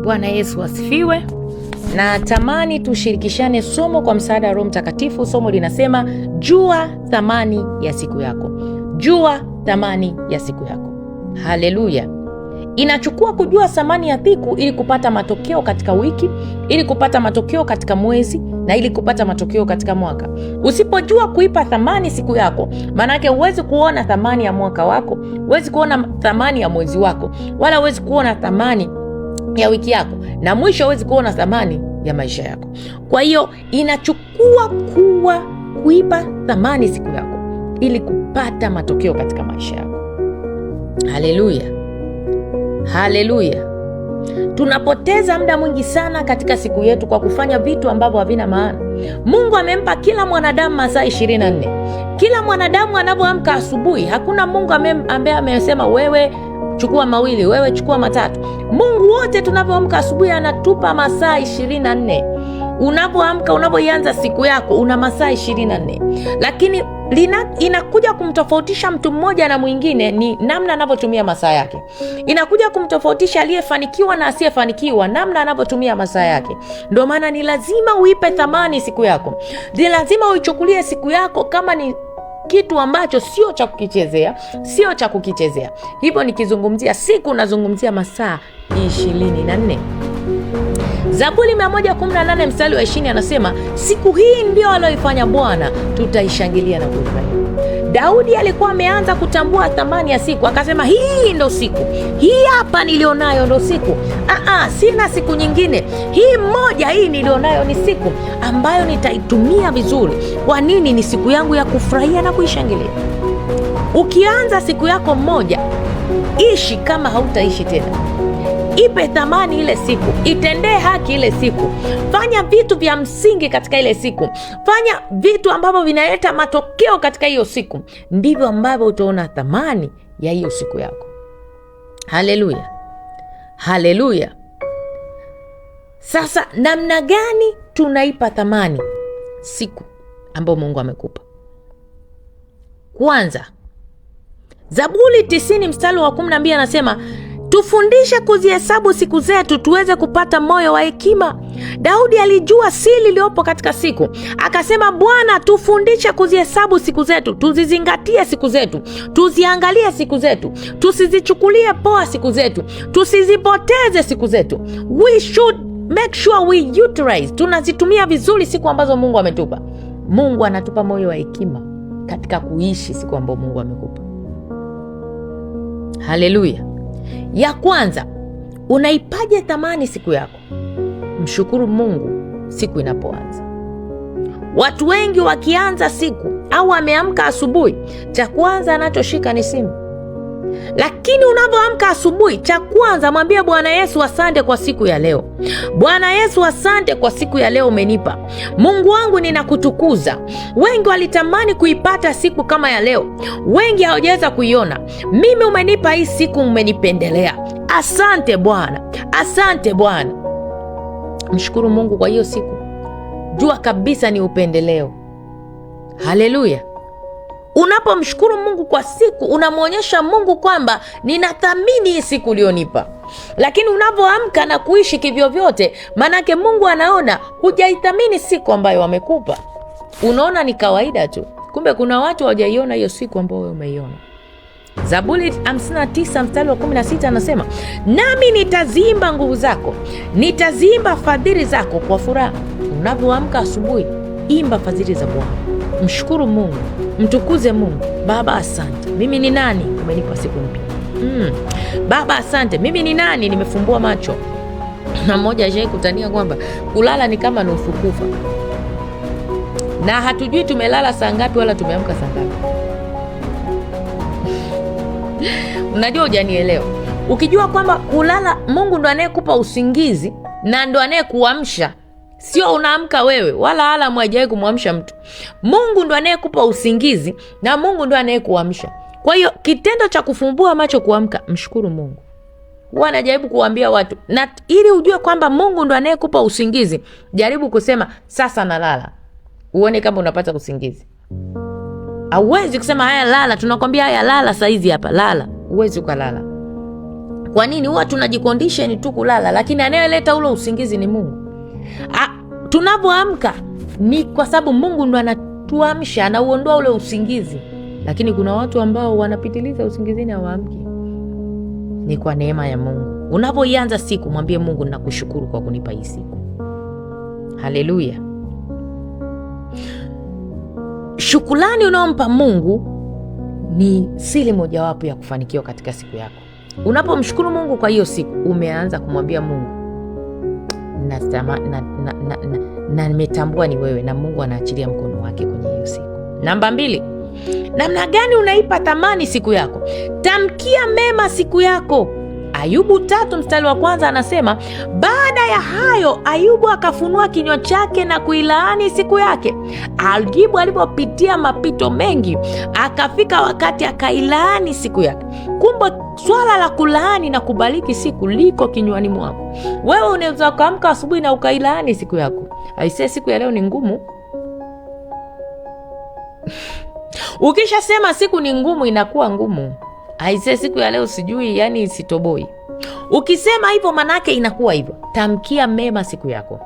Bwana Yesu asifiwe. Na tamani tushirikishane somo kwa msaada wa Roho Mtakatifu. Somo linasema jua thamani ya siku yako. Jua thamani ya siku yako. Haleluya. Inachukua kujua thamani ya siku ili kupata matokeo katika wiki, ili kupata matokeo katika mwezi, na ili kupata matokeo katika mwaka. Usipojua kuipa thamani siku yako, manake huwezi kuona thamani ya mwaka wako, huwezi kuona thamani ya mwezi wako, wala huwezi kuona thamani ya wiki yako, na mwisho huwezi kuona thamani ya maisha yako. Kwa hiyo inachukua kuipa thamani siku yako ili kupata matokeo katika maisha yako. Haleluya. Haleluya. Tunapoteza muda mwingi sana katika siku yetu kwa kufanya vitu ambavyo havina maana. Mungu amempa kila mwanadamu masaa 24. Kila mwanadamu anapoamka asubuhi, hakuna Mungu ambaye amesema wewe chukua mawili, wewe chukua matatu. Mungu wote tunapoamka asubuhi anatupa masaa 24. Unapoamka, unapoianza siku yako una masaa 24. Lakini inakuja kumtofautisha mtu mmoja na mwingine ni namna anavyotumia masaa yake. Inakuja kumtofautisha aliyefanikiwa na asiyefanikiwa namna anavyotumia masaa yake. Ndio maana ni lazima uipe thamani siku yako. Ni lazima uichukulie siku yako kama ni kitu ambacho sio cha kukichezea, sio cha kukichezea. Hivyo nikizungumzia siku nazungumzia masaa 24. Zaburi 118 mstari wa 20 anasema, siku hii ndio aliyoifanya Bwana, tutaishangilia na kuifurahia. Daudi alikuwa ameanza kutambua thamani ya siku, akasema hii ndo siku. Hii hapa nilionayo ndo siku. Sina siku nyingine. Hii moja hii nilionayo ni siku ambayo nitaitumia vizuri. Kwa nini? Ni siku yangu ya kufurahia na kuishangilia. Ukianza siku yako moja, ishi kama hautaishi tena. Ipe thamani ile siku, itendee haki ile siku, fanya vitu vya msingi katika ile siku, fanya vitu ambavyo vinaleta matokeo katika hiyo siku. Ndivyo ambavyo utaona thamani ya hiyo siku yako. Haleluya. Haleluya. Sasa namna gani tunaipa thamani siku ambayo Mungu amekupa? Kwanza, Zaburi 90 mstari wa 12 anasema, tufundishe kuzihesabu siku zetu tuweze kupata moyo wa hekima. Daudi alijua siri iliyopo katika siku. Akasema, Bwana tufundishe kuzihesabu siku zetu, tuzizingatie siku zetu, tuziangalie siku zetu, tusizichukulie poa siku zetu, tusizipoteze siku zetu. We should make sure we utilize, tunazitumia vizuri siku ambazo Mungu ametupa. Mungu anatupa moyo wa hekima katika kuishi siku ambazo Mungu amekupa. Haleluya. Ya kwanza, unaipaje thamani siku yako? Mshukuru Mungu siku inapoanza. Watu wengi wakianza siku au ameamka asubuhi, cha kwanza anachoshika ni simu. Lakini unapoamka asubuhi, cha kwanza mwambie Bwana Yesu asante kwa siku ya leo. Bwana Yesu asante kwa siku ya leo umenipa. Mungu wangu ninakutukuza. Wengi walitamani kuipata siku kama ya leo, wengi hawajaweza kuiona. Mimi umenipa hii siku, umenipendelea. Asante Bwana, asante Bwana. Mshukuru Mungu kwa hiyo siku. Jua kabisa ni upendeleo. Haleluya. Unapomshukuru Mungu kwa siku, unamwonyesha Mungu kwamba ninathamini hii siku ulionipa. Lakini unapoamka na kuishi kivyo vyote, manake Mungu anaona hujaithamini siku ambayo amekupa. Unaona ni kawaida tu. Kumbe kuna watu hawajaiona hiyo siku ambayo wewe umeiona. Zaburi 59 mstari wa 16 anasema, nami nitaziimba nguvu zako, nitaziimba fadhili zako kwa furaha. Unapoamka asubuhi, imba fadhili za Bwana. Mshukuru Mungu, mtukuze Mungu. Baba asante, mimi ni nani? Umenipa siku mpya. Baba asante, mimi ni nani? Nimefumbua macho. Na mmoja ajai kutania kwamba kulala ni kama nusu kufa, na hatujui tumelala saa ngapi wala tumeamka saa ngapi. Unajua, hujanielewa. Ukijua kwamba kulala, Mungu ndo anayekupa usingizi na ndo anayekuamsha. Sio unaamka wewe, wala alamu haijawahi kumwamsha mtu. Mungu ndo anayekupa usingizi na Mungu ndo anayekuamsha. Kwa hiyo kitendo cha kufumbua macho kuamka, mshukuru Mungu. Huwa najaribu kuambia watu, na ili ujue kwamba Mungu ndo anayekupa usingizi, jaribu kusema sasa nalala. Uone kama unapata usingizi. Hauwezi kusema haya lala, tunakwambia haya lala saizi hapa, lala. Uwezi ukalala. Kwa nini huwa tunajicondition tu kulala, lakini anayeleta ule usingizi ni Mungu. Tunapoamka ni kwa sababu Mungu ndo anatuamsha, anauondoa ule usingizi. Lakini kuna watu ambao wanapitiliza usingizini, hawaamki. Ni kwa neema ya Mungu. Unapoianza siku, mwambie Mungu, ninakushukuru kwa kunipa hii siku. Haleluya. Shukrani unaompa Mungu ni siri mojawapo ya kufanikiwa katika siku yako. Unapomshukuru Mungu kwa hiyo siku, umeanza kumwambia Mungu, na nimetambua ni wewe, na Mungu anaachilia mkono wake kwenye hiyo siku. Namba 2, namna gani unaipa thamani siku yako? Tamkia mema siku yako. Ayubu 3:1 anasema, baada ya hayo Ayubu akafunua kinywa chake na kuilaani siku yake. Ayubu alipopitia mapito mengi, akafika wakati akailaani siku yake. Kumbe swala la kulaani na kubariki siku liko kinywani mwako. Wewe unaweza kuamka asubuhi na ukailaani siku yako. Aisee, siku ya leo ni ngumu. Ukishasema siku ni ngumu, inakuwa ngumu. Aisee, siku ya leo sijui, yani sitoboi. Ukisema hivyo manake inakuwa hivyo. Tamkia mema siku yako.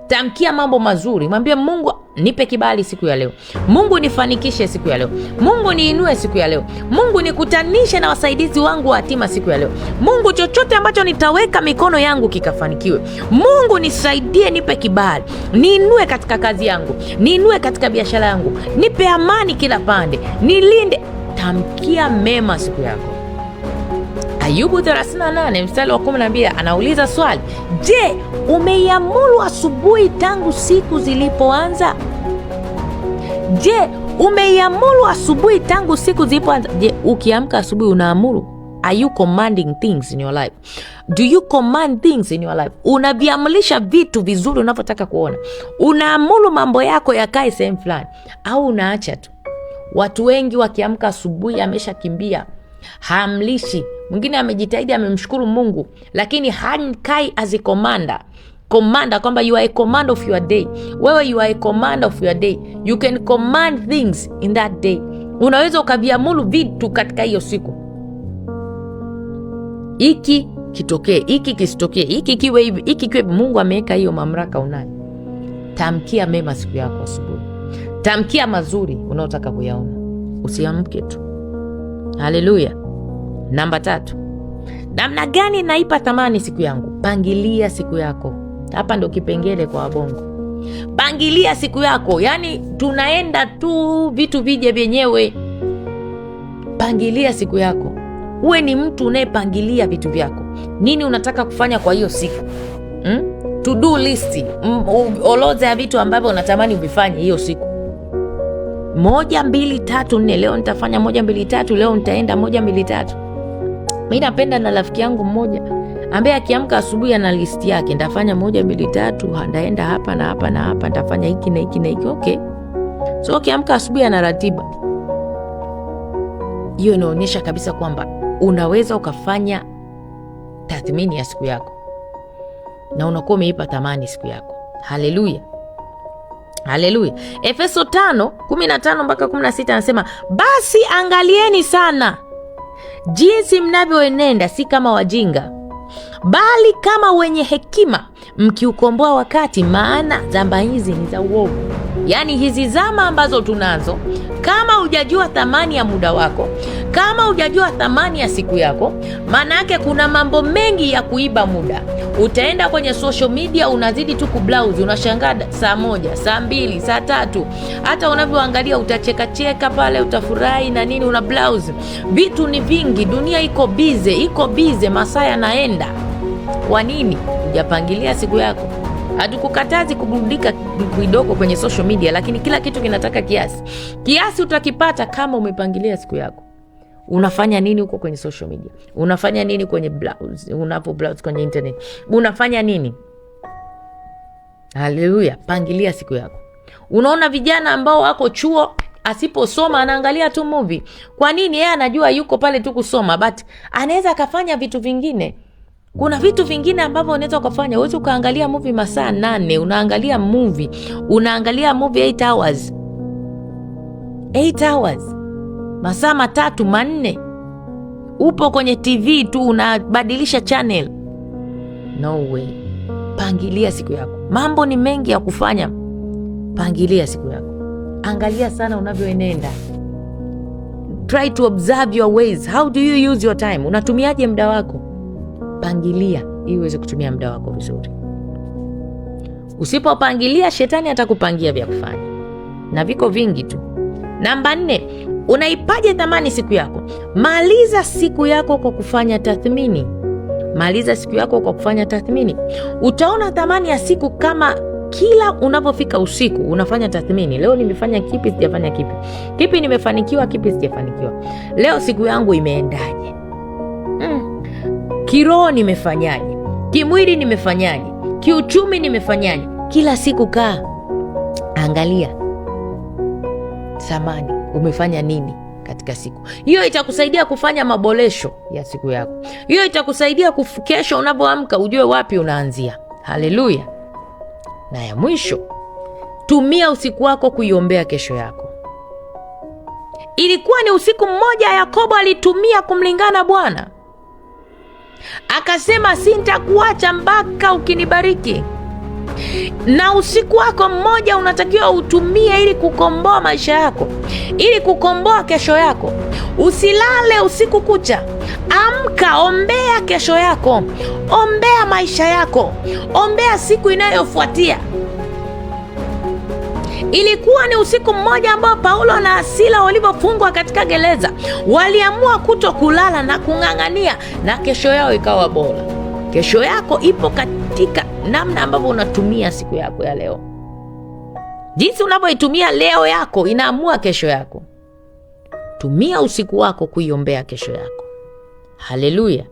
Tamkia mambo mazuri. Mwambie Mungu, nipe kibali siku ya leo. Mungu nifanikishe siku ya leo. Mungu niinue siku ya leo. Mungu nikutanishe na wasaidizi wangu wa hatima siku ya leo. Mungu, chochote ambacho nitaweka mikono yangu kikafanikiwe. Mungu nisaidie, nipe kibali. Niinue katika kazi yangu. Niinue katika biashara yangu. Nipe amani kila pande. Nilinde. Tamkia mema siku yako. Ayubu 38:12 anauliza swali, je, umeiamuru asubuhi tangu siku zilipoanza? Je, umeiamuru asubuhi tangu siku zilipoanza? Je, ukiamka asubuhi unaamuru? Are you commanding things in your life? Do you command things in your life? Unaviamulisha vitu vizuri unavyotaka kuona? Unaamuru mambo yako yakae sehemu fulani, au unaacha tu? Watu wengi wakiamka asubuhi ameshakimbia, hamlishi. Mwingine amejitahidi, amemshukuru Mungu, lakini hakai as a commander kwamba you are a commander of your day. Wewe you are a commander of your day. You can command things in that day. Unaweza ukaviamuru vitu katika hiyo siku. Hiki kitokee, hiki kisitokee, hiki kiwe hivi, hiki kiwe. Mungu ameweka hiyo mamlaka unayo. Tamkia mema siku yako asubuhi. Tamkia mazuri unaotaka kuyaona. Usiamke tu. Haleluya. Namba 3, namna gani naipa thamani siku yangu? Pangilia siku yako. Hapa ndo kipengele kwa wabongo. Pangilia siku yako. Yani tunaenda tu vitu vije vyenyewe. Pangilia siku yako. Uwe ni mtu unayepangilia vitu vyako. Nini unataka kufanya kwa hiyo siku? To do list. Orodha ya vitu ambavyo unatamani uvifanye hiyo siku. 1, 2, 3, 4. Leo nitafanya 1, 2, 3. Leo nitaenda 1, 2, 3. Mimi napenda na rafiki yangu mmoja ambaye akiamka asubuhi ana list yake. Nitafanya 1, 2, 3, ndaenda hapa na hapa na hapa, nitafanya hiki na hiki na hiki. Okay. So akiamka asubuhi ana ratiba. Hiyo inaonyesha kabisa kwamba unaweza ukafanya tathmini ya siku yako na unakuwa umeipa thamani siku yako. Haleluya. Haleluya. Efeso 5:15-16 anasema, basi angalieni sana jinsi mnavyoenenda, si kama wajinga, bali kama wenye hekima, mkiukomboa wakati, maana zama hizi ni za uovu. Yaani hizi zama ambazo tunazo, kama hujajua thamani ya muda wako, kama hujajua thamani ya siku yako, maana yake kuna mambo mengi ya kuiba muda. Utaenda kwenye social media, unazidi tu kubrowse, unashangaa saa 1, saa 2, saa 3. Hata unavyoangalia utacheka cheka pale, utafurahi na nini, una browse. Vitu ni vingi, dunia iko busy, masaa yanaenda. Kwa nini? Hujapangilia siku yako. Hatukukatazi kuburudika kidogo kwenye social media, lakini kila kitu kinataka kiasi. Kiasi utakipata kama umepangilia siku yako. Unafanya nini huko kwenye social media? Unafanya nini kwenye browse? Unapo browse kwenye internet? Unafanya nini? Haleluya, pangilia siku yako. Unaona vijana ambao wako chuo, asiposoma anaangalia tu movie. Kwa nini? Yeye anajua yuko pale tu kusoma, but anaweza akafanya vitu vingine. Kuna vitu vingine ambavyo unaweza kufanya. Uweze ukaangalia movie masaa 8, unaangalia movie 8 hours. 8 hours. Masaa 3, 4. upo kwenye TV tu unabadilisha channel. No way. Pangilia siku yako. Mambo ni mengi ya kufanya. Pangilia siku yako. Angalia sana unavyoenenda. Try to observe your ways. How do you use your time? Unatumiaje muda wako? Pangilia ili uweze kutumia muda wako vizuri. Usipopangilia, shetani atakupangia vya kufanya, na viko vingi tu. Namba 4, unaipaje thamani siku yako? Maliza siku yako kwa kufanya tathmini. Maliza siku yako kwa kufanya tathmini. Utaona thamani ya siku kama kila unapofika usiku unafanya tathmini. Leo nimefanya kipi, sijafanya kipi? Kipi nimefanikiwa, kipi sijafanikiwa? Leo siku yangu imeendaje? Kiroho nimefanyaje? Kimwili nimefanyaje? Kiuchumi nimefanyaje? Kila siku kaa, angalia thamani, umefanya nini katika siku hiyo. Itakusaidia kufanya maboresho ya siku yako. Hiyo itakusaidia kesho unapoamka ujue wapi unaanzia. Haleluya. Na ya mwisho, tumia usiku wako kuiombea kesho yako. Ilikuwa ni usiku mmoja Yakobo alitumia kumlingana Bwana. Akasema, sintakuacha mpaka ukinibariki. Na usiku wako mmoja unatakiwa utumie ili kukomboa maisha yako, ili kukomboa kesho yako. Usilale usiku kucha. Amka, ombea kesho yako, ombea maisha yako, ombea siku inayofuatia. Ilikuwa ni usiku mmoja ambao Paulo na Sila walipofungwa katika gereza, waliamua kuto kulala na kung'ang'ania, na kesho yao ikawa bora. Kesho yako ipo katika namna ambavyo unatumia siku yako ya leo. Jinsi unavyoitumia leo yako inaamua kesho yako. Tumia usiku wako kuiombea kesho yako. Haleluya.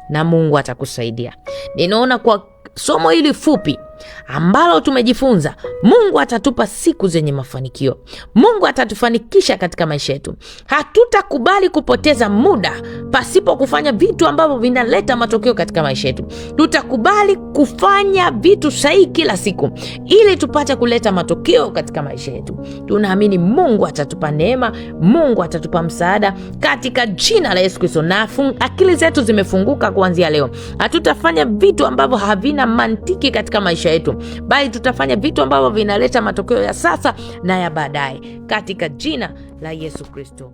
Na Mungu atakusaidia. Ninaona kwa somo hili fupi ambalo tumejifunza, Mungu atatupa siku zenye mafanikio. Mungu atatufanikisha katika maisha yetu. Hatutakubali kupoteza muda pasipo kufanya vitu ambavyo vinaleta matokeo katika maisha yetu. Tutakubali kufanya vitu sahihi kila siku ili tupate kuleta matokeo katika maisha yetu. Tunaamini Mungu atatupa neema, Mungu atatupa msaada katika jina la Yesu Kristo. Na akili zetu zimefunguka kuanzia leo. Hatutafanya vitu ambavyo havina mantiki katika maisha yetu, bali tutafanya vitu ambavyo vinaleta matokeo ya sasa na ya baadaye katika jina la Yesu Kristo.